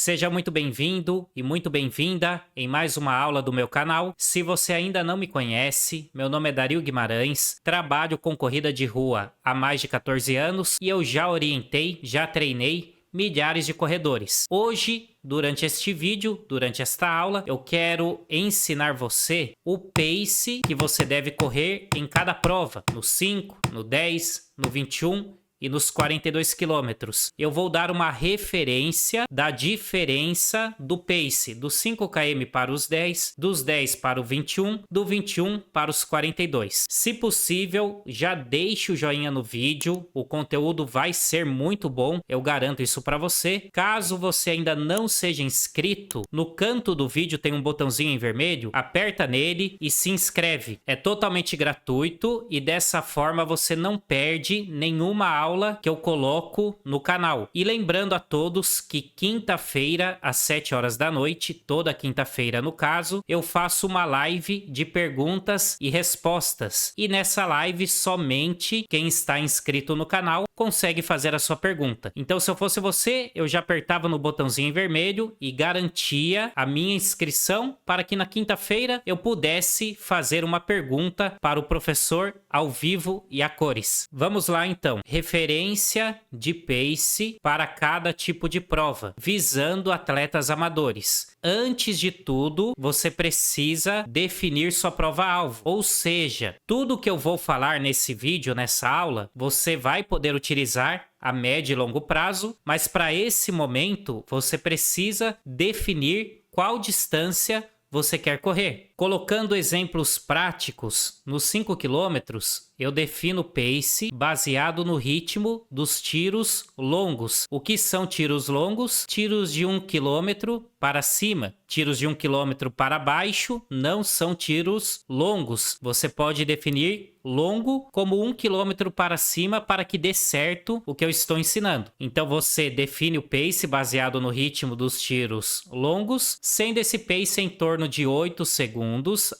Seja muito bem-vindo e muito bem-vinda em mais uma aula do meu canal. Se você ainda não me conhece, meu nome é Dario Guimarães, trabalho com corrida de rua há mais de 14 anos e eu já orientei, já treinei milhares de corredores. Hoje, durante este vídeo, durante esta aula, eu quero ensinar você o pace que você deve correr em cada prova, no 5, no 10, no 21 e nos 42 quilômetros. Eu vou dar uma referência da diferença do pace dos 5 km para os 10, dos 10 para o 21, do 21 para os 42. Se possível, já deixe o joinha no vídeo, o conteúdo vai ser muito bom, eu garanto isso para você. Caso você ainda não seja inscrito, no canto do vídeo tem um botãozinho em vermelho, aperta nele e se inscreve. É totalmente gratuito e dessa forma você não perde nenhuma aula que eu coloco no canal. E lembrando a todos que quinta-feira, às 7 horas da noite, toda quinta-feira no caso, eu faço uma live de perguntas e respostas. E nessa live, somente quem está inscrito no canal consegue fazer a sua pergunta. Então, se eu fosse você, eu já apertava no botãozinho em vermelho e garantia a minha inscrição para que na quinta-feira eu pudesse fazer uma pergunta para o professor ao vivo e a cores. Vamos lá então. Referência de pace para cada tipo de prova, visando atletas amadores. Antes de tudo, você precisa definir sua prova-alvo. Ou seja, tudo que eu vou falar nesse vídeo, nessa aula, você vai poder utilizar a médio e longo prazo, mas para esse momento, você precisa definir qual distância você quer correr. Colocando exemplos práticos, nos 5 quilômetros, eu defino pace baseado no ritmo dos tiros longos. O que são tiros longos? Tiros de 1 quilômetro para cima. Tiros de 1 quilômetro para baixo não são tiros longos. Você pode definir longo como 1 quilômetro para cima para que dê certo o que eu estou ensinando. Então você define o pace baseado no ritmo dos tiros longos, sendo esse pace em torno de 8 segundos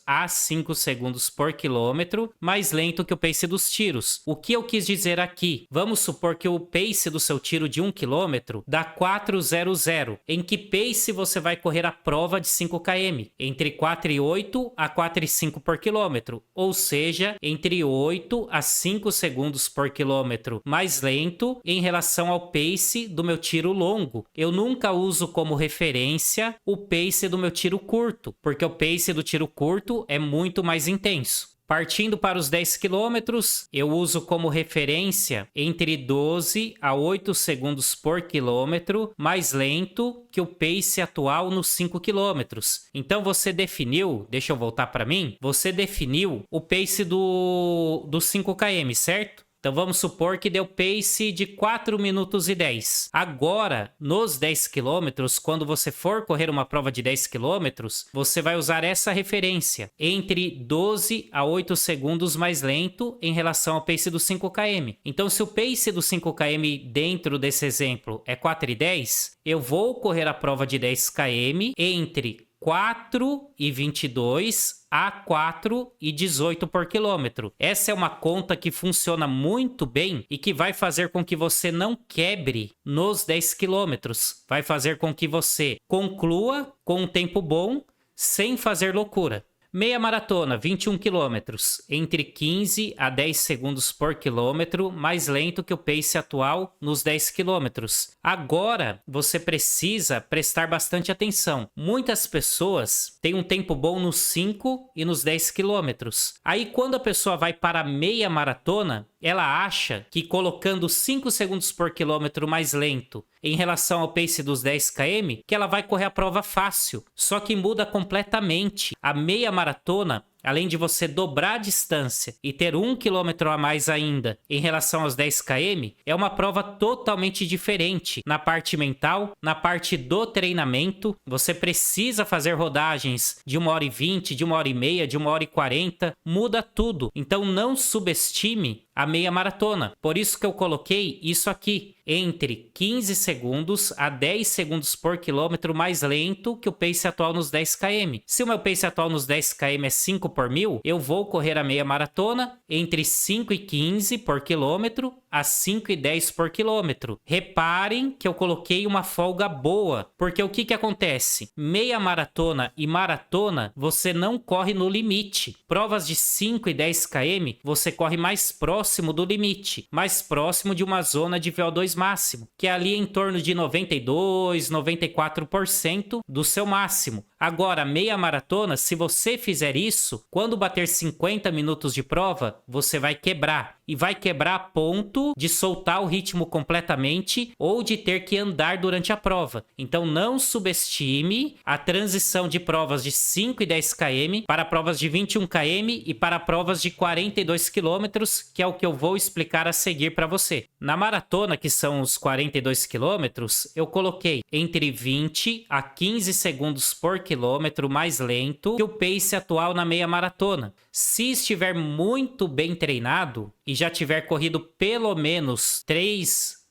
a 5 segundos por quilômetro, mais lento que o pace dos tiros. O que eu quis dizer aqui? Vamos supor que o pace do seu tiro de 1 km dá 4:00. Em que pace você vai correr a prova de 5 km? Entre 4:08 a 4:05 por quilômetro, ou seja, entre 8 a 5 segundos por quilômetro mais lento em relação ao pace do meu tiro longo. Eu nunca uso como referência o pace do meu tiro curto, porque o pace do tiro curto é muito mais intenso. Partindo para os 10 quilômetros, eu uso como referência entre 12 a 8 segundos por quilômetro, mais lento que o pace atual nos 5 quilômetros. Então você definiu, deixa eu voltar para mim, você definiu o pace dos 5 km, certo? Então vamos supor que deu pace de 4 minutos e 10. Agora, nos 10 quilômetros, quando você for correr uma prova de 10 quilômetros, você vai usar essa referência, entre 12 a 8 segundos mais lento em relação ao pace dos 5 km. Então se o pace dos 5 km dentro desse exemplo é 4:10, eu vou correr a prova de 10 km entre 4:22 a 4:18 por quilômetro. Essa é uma conta que funciona muito bem e que vai fazer com que você não quebre nos 10 quilômetros. Vai fazer com que você conclua com um tempo bom sem fazer loucura. Meia maratona, 21 quilômetros, entre 15 a 10 segundos por quilômetro, mais lento que o pace atual nos 10 quilômetros. Agora, você precisa prestar bastante atenção. Muitas pessoas têm um tempo bom nos 5 e nos 10 quilômetros. Aí, quando a pessoa vai para a meia maratona, ela acha que colocando 5 segundos por quilômetro mais lento em relação ao pace dos 10 km, que ela vai correr a prova fácil. Só que muda completamente. A meia maratona, além de você dobrar a distância e ter 1 quilômetro a mais ainda em relação aos 10 km, é uma prova totalmente diferente na parte mental, na parte do treinamento. Você precisa fazer rodagens de 1h20, de 1h30, de 1h40, muda tudo. Então não subestime a meia maratona. Por isso que eu coloquei isso aqui, entre 15 segundos a 10 segundos por quilômetro mais lento que o pace atual nos 10 km. Se o meu pace atual nos 10 km é 5 por 1000, eu vou correr a meia maratona entre 5 e 15 por quilômetro a 5,10 por quilômetro. Reparem que eu coloquei uma folga boa, porque o que acontece? Meia maratona e maratona, você não corre no limite. Provas de 5 e 10 km, você corre mais próximo do limite, mais próximo de uma zona de VO2 máximo, que é ali em torno de 92, 94% do seu máximo. Agora, meia maratona, se você fizer isso, quando bater 50 minutos de prova, você vai quebrar. E vai quebrar a ponto de soltar o ritmo completamente ou de ter que andar durante a prova. Então não subestime a transição de provas de 5 e 10 km para provas de 21 km e para provas de 42 km, que é o que eu vou explicar a seguir para você. Na maratona, que são os 42 km, eu coloquei entre 20 a 15 segundos por quilômetro mais lento que o pace atual na meia maratona. Se estiver muito bem treinado e já tiver corrido pelo menos 3,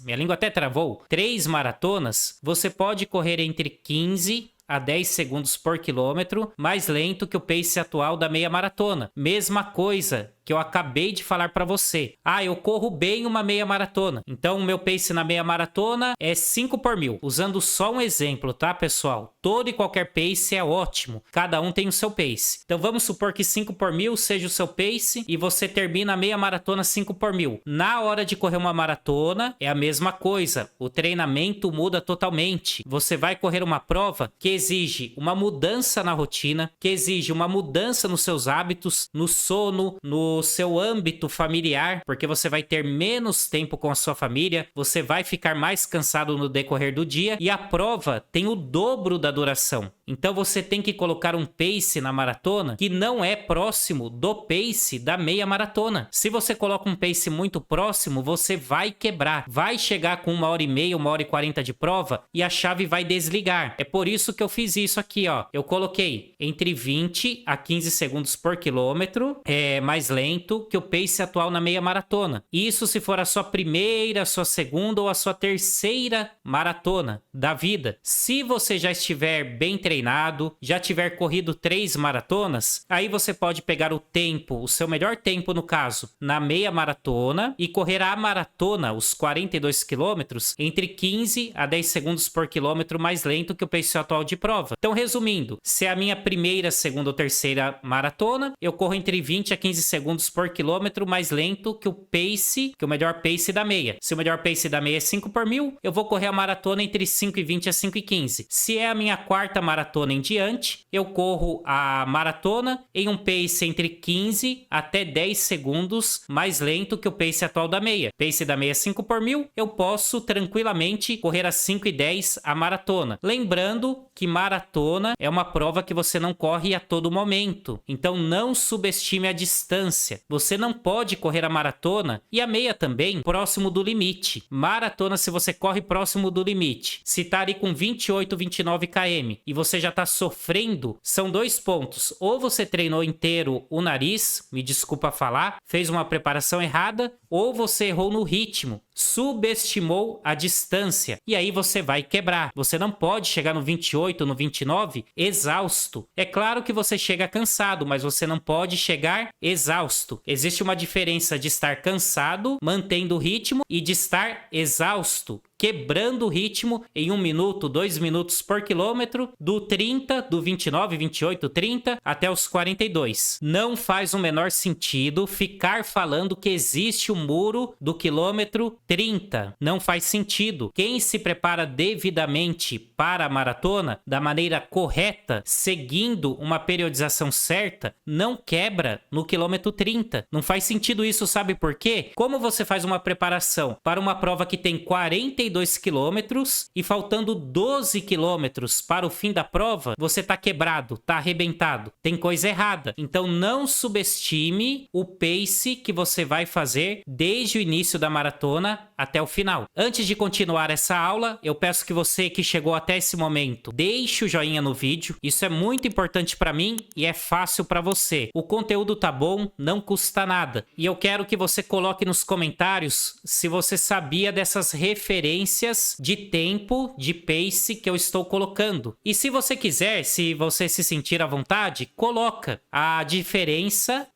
minha língua até travou, 3 maratonas, você pode correr entre 15 a 10 segundos por quilômetro mais lento que o pace atual da meia maratona. Mesma coisa que eu acabei de falar para você. Eu corro bem uma meia maratona. Então, o meu pace na meia maratona é 5 por 1000. Usando só um exemplo, tá, pessoal? Todo e qualquer pace é ótimo. Cada um tem o seu pace. Então, vamos supor que 5 por 1000 seja o seu pace e você termina a meia maratona 5 por 1000. Na hora de correr uma maratona, é a mesma coisa. O treinamento muda totalmente. Você vai correr uma prova que exige uma mudança na rotina, que exige uma mudança nos seus hábitos, no sono, no seu âmbito familiar, porque você vai ter menos tempo com a sua família, você vai ficar mais cansado no decorrer do dia e a prova tem o dobro da duração. Então você tem que colocar um pace na maratona que não é próximo do pace da meia maratona. Se você coloca um pace muito próximo, você vai quebrar. Vai chegar com 1h30, 1h40 de prova e a chave vai desligar. É por isso que eu fiz isso aqui, ó. Eu coloquei entre 20 a 15 segundos por quilômetro, mais lento que o pace atual na meia maratona. Isso se for a sua primeira, a sua segunda ou a sua terceira maratona da vida. Se você já estiver bem treinado, já tiver corrido 3 maratonas, aí você pode pegar o tempo, o seu melhor tempo no caso, na meia maratona e correr a maratona, os 42 quilômetros, entre 15 a 10 segundos por quilômetro mais lento que o pace atual de prova. Então, resumindo, se é a minha primeira, segunda ou terceira maratona, eu corro entre 20 a 15 segundos por quilômetro mais lento que o pace, que o melhor pace da meia. Se o melhor pace da meia é 5 por 1000, eu vou correr a maratona entre 5,20 a 5,15. Se é a minha quarta maratona em diante, eu corro a maratona em um pace entre 15 até 10 segundos mais lento que o pace atual da meia. Pace da meia é 5 por 1000, eu posso tranquilamente correr a 5,10 a maratona. Lembrando que maratona é uma prova que você não corre a todo momento. Então não subestime a distância. Você não pode correr a maratona e a meia também próximo do limite. Maratona, se você corre próximo do limite, se tá ali com 28, 29 km e você já tá sofrendo, são 2 pontos. Ou você treinou inteiro o nariz, me desculpa falar, fez uma preparação errada, ou você errou no ritmo, subestimou a distância e aí você vai quebrar. Você não pode chegar no 28, no 29 exausto. É claro que você chega cansado, mas você não pode chegar exausto. Existe uma diferença de estar cansado, mantendo o ritmo, e de estar exausto, quebrando o ritmo em 1 minuto, 2 minutos por quilômetro, do 30, do 29, 28, 30 até os 42. Não faz o menor sentido ficar falando que existe o muro do quilômetro 30. Não faz sentido. Quem se prepara devidamente para a maratona, da maneira correta, seguindo uma periodização certa, não quebra no quilômetro 30. Não faz sentido isso, sabe por quê? Como você faz uma preparação para uma prova que tem 42 quilômetros e faltando 12 quilômetros para o fim da prova, você tá quebrado, tá arrebentado. Tem coisa errada. Então não subestime o pace que você vai fazer desde o início da maratona até o final. Antes de continuar essa aula, eu peço que você que chegou até esse momento, deixe o joinha no vídeo. Isso é muito importante para mim e é fácil para você. O conteúdo tá bom, não custa nada. E eu quero que você coloque nos comentários se você sabia dessas referências de tempo, de pace que eu estou colocando. E se você quiser, se você se sentir à vontade, coloca a diferença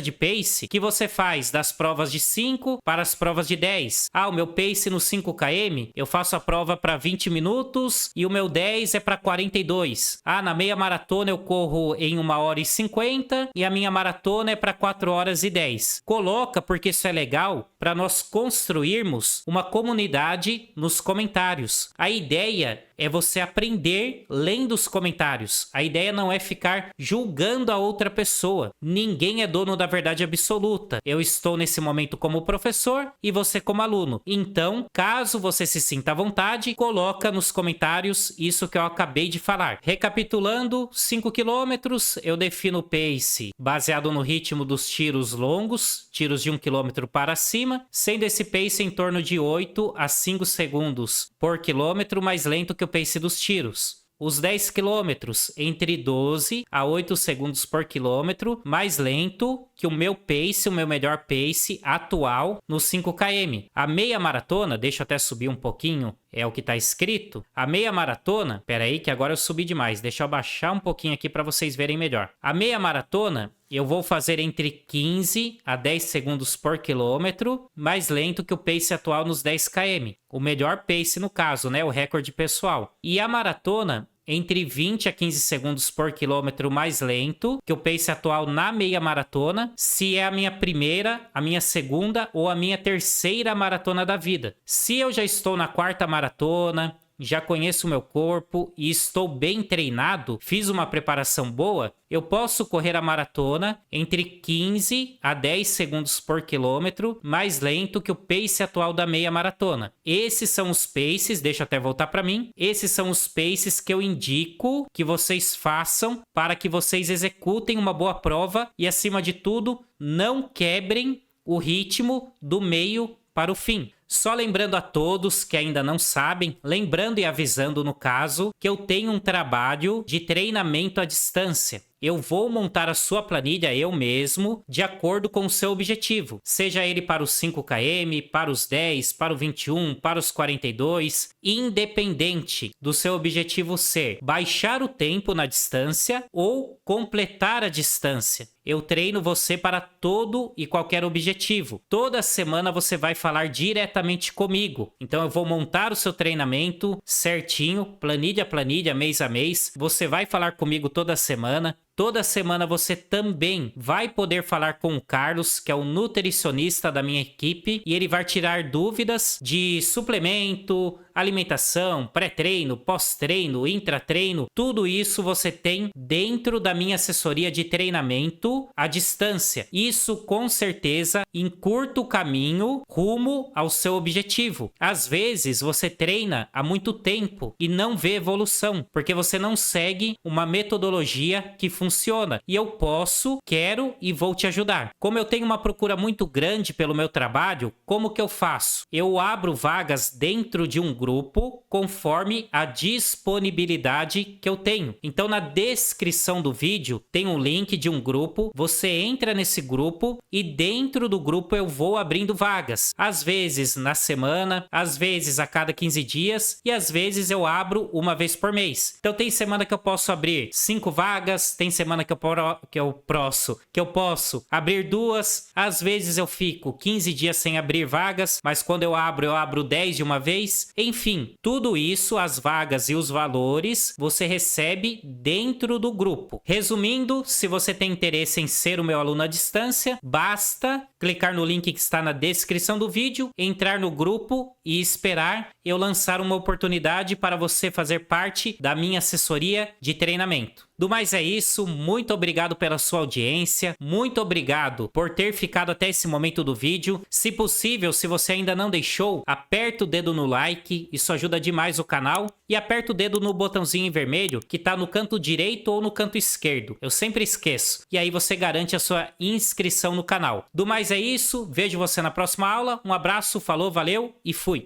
de pace que você faz das provas de 5 para as provas de 10. Ah, o meu pace no 5 km, eu faço a prova para 20 minutos e o meu 10 é para 42. Ah, na meia maratona eu corro em 1h50 e a minha maratona é para 4h10. Coloca porque isso é legal para nós construirmos uma comunidade nos comentários. A ideia é você aprender lendo os comentários. A ideia não é ficar julgando a outra pessoa. Ninguém é dono da verdade absoluta. Eu estou nesse momento como professor e você como aluno. Então, caso você se sinta à vontade, coloca nos comentários isso que eu acabei de falar. Recapitulando, 5 km, eu defino o pace baseado no ritmo dos tiros longos, tiros de 1 km para cima, sendo esse pace em torno de 8 a 5 segundos por quilômetro, mais lento que o pace dos tiros. Os 10 km entre 12 a 8 segundos por quilômetro, mais lento que o meu pace, o meu melhor pace atual no 5 km. A meia maratona, deixa eu até subir um pouquinho, é o que está escrito. A meia maratona, pera aí que agora eu subi demais, deixa eu abaixar um pouquinho aqui para vocês verem melhor. A meia maratona eu vou fazer entre 15 a 10 segundos por quilômetro, mais lento que o pace atual nos 10 km. O melhor pace no caso, né? O recorde pessoal. E a maratona entre 20 a 15 segundos por quilômetro mais lento que o pace atual na meia maratona, se é a minha primeira, a minha segunda ou a minha terceira maratona da vida. Se eu já estou na quarta maratona, já conheço o meu corpo e estou bem treinado, fiz uma preparação boa, eu posso correr a maratona entre 15 a 10 segundos por quilômetro, mais lento que o pace atual da meia maratona. Esses são os paces, deixa eu até voltar para mim, esses são os paces que eu indico que vocês façam para que vocês executem uma boa prova e, acima de tudo, não quebrem o ritmo do meio para o fim. Só lembrando a todos que ainda não sabem, lembrando e avisando no caso, que eu tenho um trabalho de treinamento à distância. Eu vou montar a sua planilha eu mesmo, de acordo com o seu objetivo. Seja ele para os 5 km, para os 10, para o 21, para os 42, independente do seu objetivo ser baixar o tempo na distância ou completar a distância. Eu treino você para todo e qualquer objetivo. Toda semana você vai falar diretamente comigo. Então eu vou montar o seu treinamento certinho, planilha a planilha, mês a mês. Você vai falar comigo toda semana. Toda semana você também vai poder falar com o Carlos, que é o nutricionista da minha equipe, e ele vai tirar dúvidas de suplemento, alimentação, pré-treino, pós-treino, intratreino. Tudo isso você tem dentro da minha assessoria de treinamento à distância. Isso com certeza encurta o caminho rumo ao seu objetivo. Às vezes você treina há muito tempo e não vê evolução, porque você não segue uma metodologia que funciona. E eu posso, quero e vou te ajudar. Como eu tenho uma procura muito grande pelo meu trabalho, como que eu faço? Eu abro vagas dentro de um grupo conforme a disponibilidade que eu tenho. Então na descrição do vídeo tem um link de um grupo, você entra nesse grupo e dentro do grupo eu vou abrindo vagas. Às vezes na semana, às vezes a cada 15 dias e às vezes eu abro uma vez por mês. Então tem semana que eu posso abrir 5 vagas, tem semana que eu posso abrir 2, às vezes eu fico 15 dias sem abrir vagas, mas quando eu abro 10 de uma vez. Enfim, tudo isso, as vagas e os valores, você recebe dentro do grupo. Resumindo, se você tem interesse em ser o meu aluno à distância, basta clicar no link que está na descrição do vídeo, entrar no grupo e esperar eu lançar uma oportunidade para você fazer parte da minha assessoria de treinamento. Do mais é isso, muito obrigado pela sua audiência, muito obrigado por ter ficado até esse momento do vídeo. Se possível, se você ainda não deixou, aperta o dedo no like, isso ajuda demais o canal. e aperta o dedo no botãozinho em vermelho que tá no canto direito ou no canto esquerdo. Eu sempre esqueço. E aí você garante a sua inscrição no canal. Do mais é isso, vejo você na próxima aula. Um abraço, falou, valeu e fui!